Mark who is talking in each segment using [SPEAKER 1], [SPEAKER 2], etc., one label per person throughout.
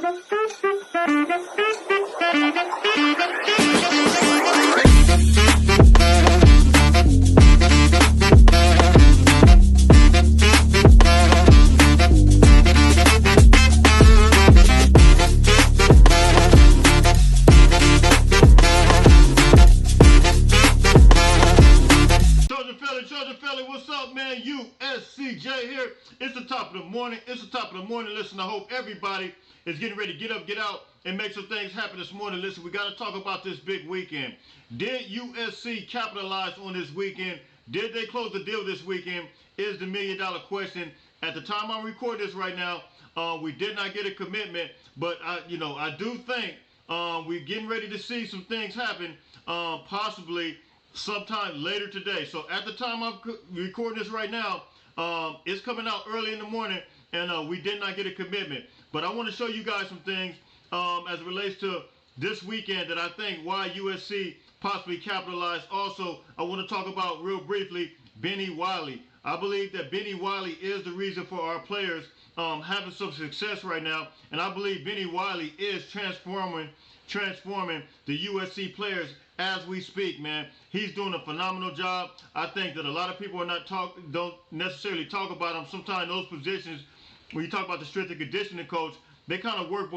[SPEAKER 1] What's up, man? USCJ here. It's the top of the morning. Listen, I hope everybody is getting ready to get up, get out, and make some things happen this morning. Listen, we got to talk about this big weekend. Did USC capitalize on this weekend? Did they close the deal this weekend? Is the million-dollar question. At the time I'm recording this right now, we did not get a commitment, but I do think we're getting ready to see some things happen, possibly sometime later today. So at the time I'm recording this right now, it's coming out early in the morning, and we did not get a commitment. But I want to show you guys some things as it relates to this weekend that I think why USC possibly capitalized. Also, I want to talk about real briefly Benny Wiley. I believe that Benny Wiley is the reason for our players having some success right now, and I believe Benny Wiley is transforming the USC players as we speak, man. He's doing a phenomenal job. I think that a lot of people don't necessarily talk about him. Sometimes those positions, when you talk about the strength and conditioning coach, they kind of work,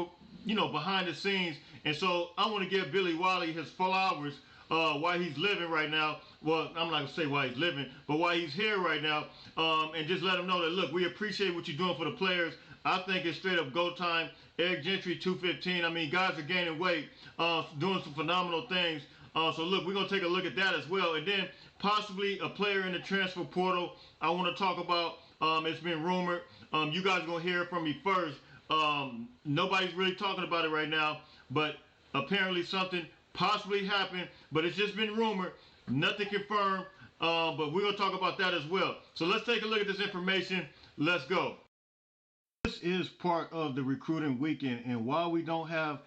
[SPEAKER 1] behind the scenes. And so I want to give Billy Wiley his flowers while he's living right now. Well, I'm not going to say why he's living, but while he's here right now, and just let him know that, look, we appreciate what you're doing for the players. I think it's straight up go time. Eric Gentry, 215. I mean, guys are gaining weight, doing some phenomenal things. So look, we're going to take a look at that as well. And then possibly a player in the transfer portal I want to talk about. It's been rumored. You guys are going to hear it from me first. Nobody's really talking about it right now, but apparently something possibly happened, but it's just been rumored. Nothing confirmed, but we're going to talk about that as well. So let's take a look at this information. Let's go. This is part of the recruiting weekend, and while we don't have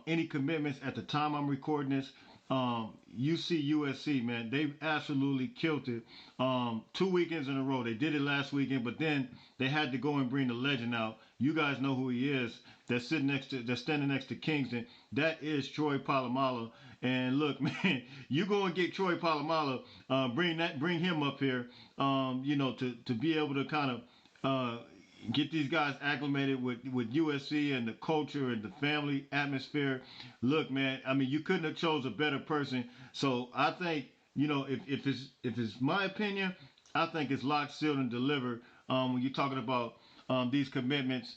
[SPEAKER 1] any commitments at the time I'm recording this, USC, man, they absolutely killed it. 2 weekends in a row. They did it last weekend, but then they had to go and bring the legend out. You guys know who he is. That's standing next to Kyngstonn. That is Troy Polamalu. And look, man, you go and get Troy Polamalu, bring him up here, to be able to kind of get these guys acclimated with USC and the culture and the family atmosphere. Look, man, I mean, you couldn't have chose a better person. So I think, if it's my opinion, I think it's locked, sealed, and delivered when you're talking about these commitments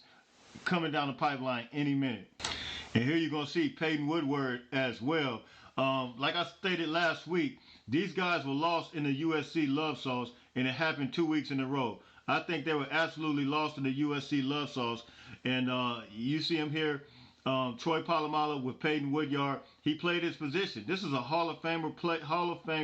[SPEAKER 1] coming down the pipeline any minute. And here you're going to see Payton Woodyard as well. Like I stated last week, these guys were lost in the USC love sauce, and it happened 2 weeks in a row. I think they were absolutely lost in the USC love sauce. And you see him here, Troy Polamalu with Payton Woodyard. He played his position. This is a Hall of Fame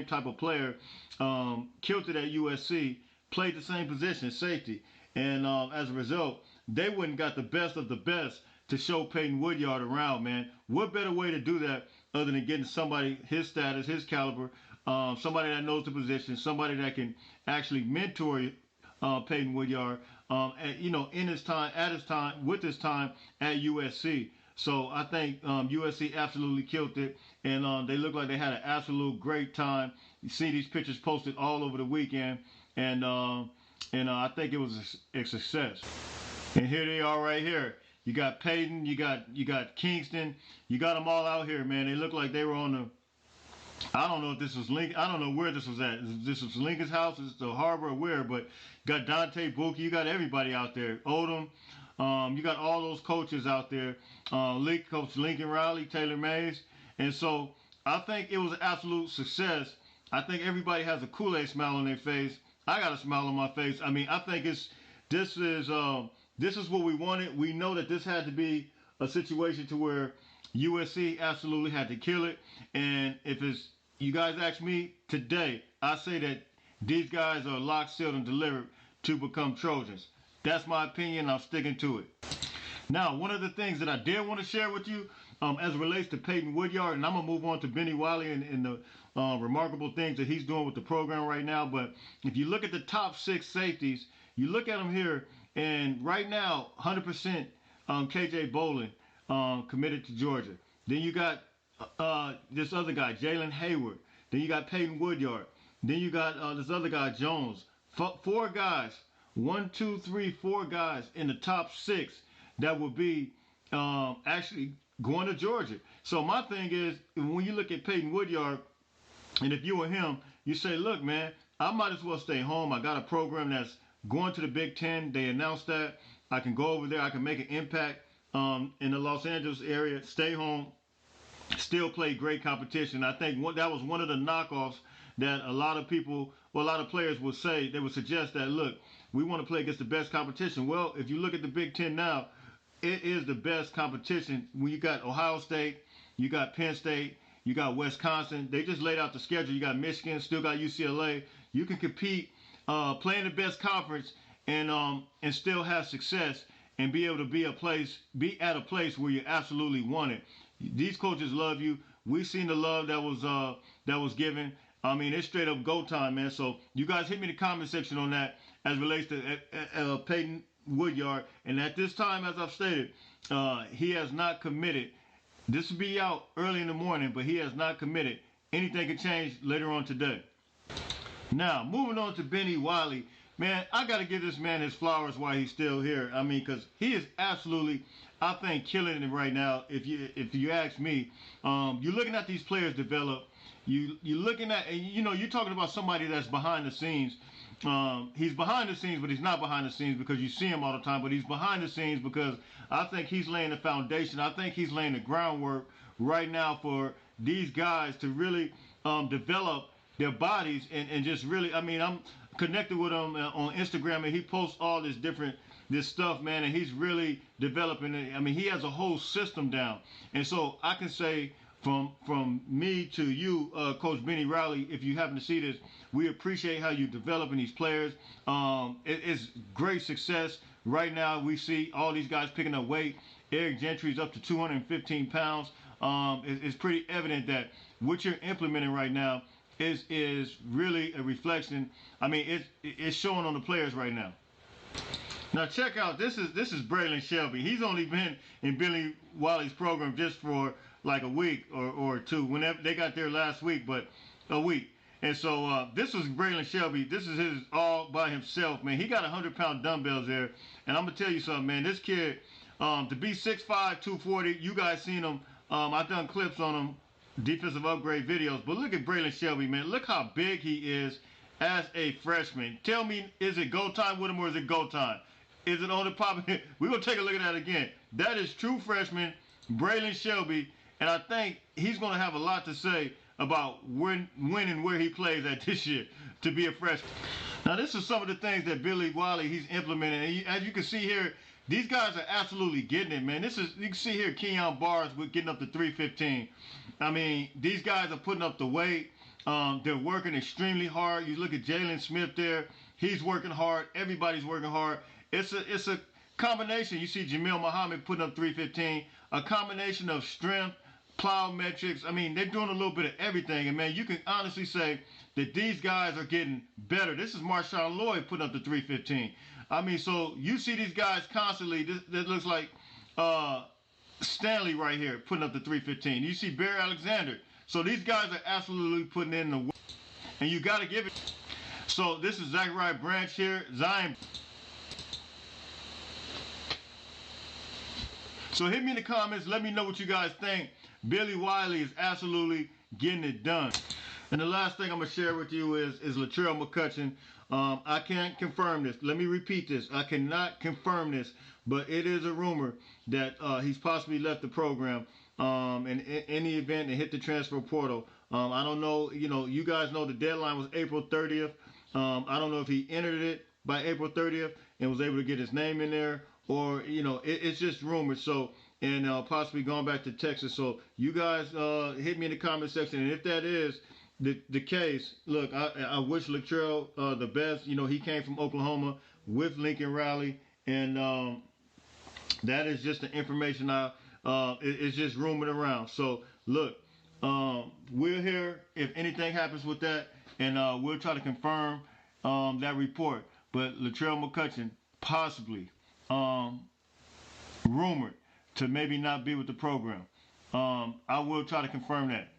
[SPEAKER 1] type of player. Killed it at USC, played the same position, safety. And as a result, they went and got the best of the best to show Payton Woodyard around, man. What better way to do that other than getting somebody his status, his caliber, somebody that knows the position, somebody that can actually mentor Payton Woodyard, with his time at USC. So I think USC absolutely killed it, and they look like they had an absolute great time. You see these pictures posted all over the weekend, and I think it was a success. And here they are right here. You got Payton, you got Kyngstonn, you got them all out here, man. They look like they were on the, I don't know if this was Lincoln, I don't know where this was at. This was Lincoln's house, it's the harbor or where, but you got Dante Buki, you got everybody out there. Odom, you got all those coaches out there. Coach Lincoln Riley, Taylor Mays. And so I think it was an absolute success. I think everybody has a Kool-Aid smile on their face. I got a smile on my face. I mean, I think this is what we wanted. We know that this had to be a situation to where USC absolutely had to kill it. And if you guys ask me today, I say that these guys are locked, sealed, and delivered to become Trojans. That's my opinion. I'm sticking to it. Now, one of the things that I did want to share with you as it relates to Payton Woodyard, and I'm going to move on to Benny Wiley and the remarkable things that he's doing with the program right now. But if you look at the top 6 safeties, you look at them here, and right now, 100% KJ Bolin committed to Georgia. Then you got this other guy, Jalen Hayward. Then you got Payton Woodyard. Then you got this other guy, Jones. Four guys, 1, 2, 3, 4 guys in the top 6 that will be actually going to Georgia. So my thing is, when you look at Payton Woodyard, and if you were him, you say, look, man, I might as well stay home. I got a program that's going to the Big Ten. They announced that. I can go over there. I can make an impact in the Los Angeles area, stay home, still play great competition. I think that was one of the knockoffs that a lot of people, well, a lot of players would say. They would suggest that, look, we want to play against the best competition. Well, if you look at the Big Ten now, it is the best competition. When you got Ohio State, you got Penn State, you got Wisconsin. They just laid out the schedule. You got Michigan, still got UCLA. You can compete, play in the best conference, and still have success and be able to be at a place where you absolutely want it. These coaches love you. We've seen the love that was given. I mean, it's straight up go time, man. So you guys hit me in the comment section on that as relates to Payton Woodyard. And at this time, as I've stated, he has not committed. This will be out early in the morning, but he has not committed. Anything could change later on today. Now, moving on to Benny Wiley. Man, I got to give this man his flowers while he's still here. I mean, because he is absolutely, I think, killing it right now. If you ask me, you're looking at these players develop. You're looking at, and you're talking about somebody that's behind the scenes. He's behind the scenes, but he's not behind the scenes because you see him all the time. But he's behind the scenes because I think he's laying the foundation. I think he's laying the groundwork right now for these guys to really develop their bodies and just really, I mean, I'm connected with him on Instagram, and he posts all this stuff, man, and he's really developing it. I mean, he has a whole system down. And so I can say from me to you, Coach Benny Riley, if you happen to see this, we appreciate how you're developing these players. It's great success. Right now, we see all these guys picking up weight. Eric Gentry's up to 215 pounds. It's pretty evident that what you're implementing right now is really a reflection. I mean, it's showing on the players right now. Now check out, this is Braylon Shelby. He's only been in Billy Wiley's program just for like a week or two. Whenever they got there last week, but a week. And so this was Braylon Shelby. This is his all by himself, man. He got 100-pound dumbbells there. And I'm gonna tell you something, man. This kid, to be 6'5", 240, you guys seen him. I've done clips on him, defensive upgrade videos. But look at Braylon Shelby, man. Look how big he is as a freshman. Tell me, is it go time with him or is it go time? Is it on the pop? We're going to take a look at that again. That is true freshman Braylon Shelby. And I think he's going to have a lot to say about when and where he plays at this year to be a freshman. Now, this is some of the things that Billy Wiley, he's implementing. And as you can see here, these guys are absolutely getting it, man. You can see here Keon Barrs with getting up to 315. I mean, these guys are putting up the weight. They're working extremely hard. You look at Jalen Smith there. He's working hard. Everybody's working hard. It's a combination. You see Jamil Muhammad putting up 315. A combination of strength, plyometrics. I mean, they're doing a little bit of everything. And, man, you can honestly say that these guys are getting better. This is Marshawn Lloyd putting up the 315. I mean, so you see these guys constantly. This looks like Stanley right here putting up the 315. You see Barry Alexander. So these guys are absolutely putting in the work. And you got to give it. So this is Zachariah Branch here. Zion. So hit me in the comments. Let me know what you guys think. Billy Wiley is absolutely getting it done. And the last thing I'm going to share with you is Latrell McCutcheon. I can't confirm this. Let me repeat this. I cannot confirm this, but it is a rumor that he's possibly left the program in any event and hit the transfer portal. I don't know. You guys know the deadline was April 30th. I don't know if he entered it by April 30th and was able to get his name in there, or it's just rumors. So, and possibly going back to Texas. So you guys hit me in the comment section, and if that is the case, look, I wish Latrell the best. He came from Oklahoma with Lincoln Riley, and that is just the information it's just rumored around. So look, we're here if anything happens with that, and we'll try to confirm that report. But Latrell McCutcheon possibly rumored to maybe not be with the program. I will try to confirm that.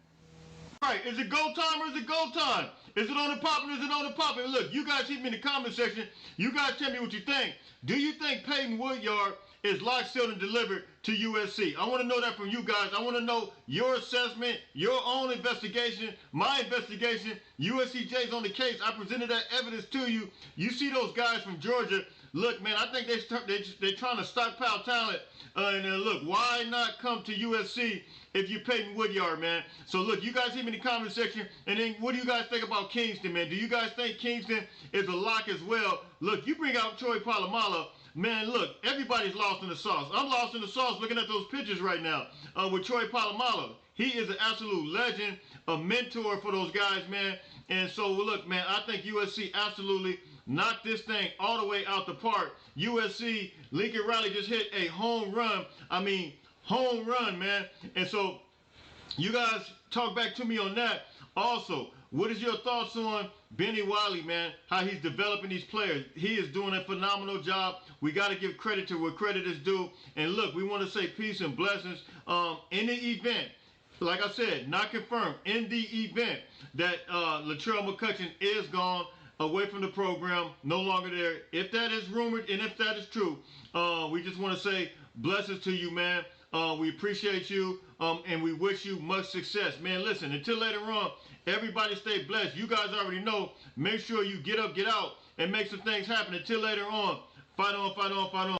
[SPEAKER 1] Right, is it go time or is it go time? Is it on the poppin' or is it on the poppin'? Look, you guys hit me in the comment section. You guys tell me what you think. Do you think Payton Woodyard is locked, sealed, and delivered to USC? I want to know that from you guys. I want to know your assessment, your own investigation, my investigation. USCJ's on the case. I presented that evidence to you. You see those guys from Georgia. Look, man, I think they're trying to stockpile talent. And look, why not come to USC if you're Payton Woodyard, man? So look, you guys hit me in the comment section. And then what do you guys think about Kyngstonn, man? Do you guys think Kyngstonn is a lock as well? Look, you bring out Troy Polamalu. Man, look, everybody's lost in the sauce. I'm lost in the sauce looking at those pictures right now with Troy Polamalu. He is an absolute legend, a mentor for those guys, man. And so, look, man, I think USC absolutely knocked this thing all the way out the park. USC, Lincoln Riley just hit a home run. I mean, home run, man. And so, you guys talk back to me on that. Also, what is your thoughts on Benny Wiley, man? How he's developing these players. He is doing a phenomenal job. We got to give credit to where credit is due. And look, we want to say peace and blessings in the event. Like I said, not confirmed. In the event that Latrell McCutcheon is gone away from the program, no longer there. If that is rumored and if that is true, we just want to say blessings to you, man. We appreciate you and we wish you much success. Man, listen, until later on, everybody stay blessed. You guys already know. Make sure you get up, get out, and make some things happen. Until later on, fight on, fight on, fight on.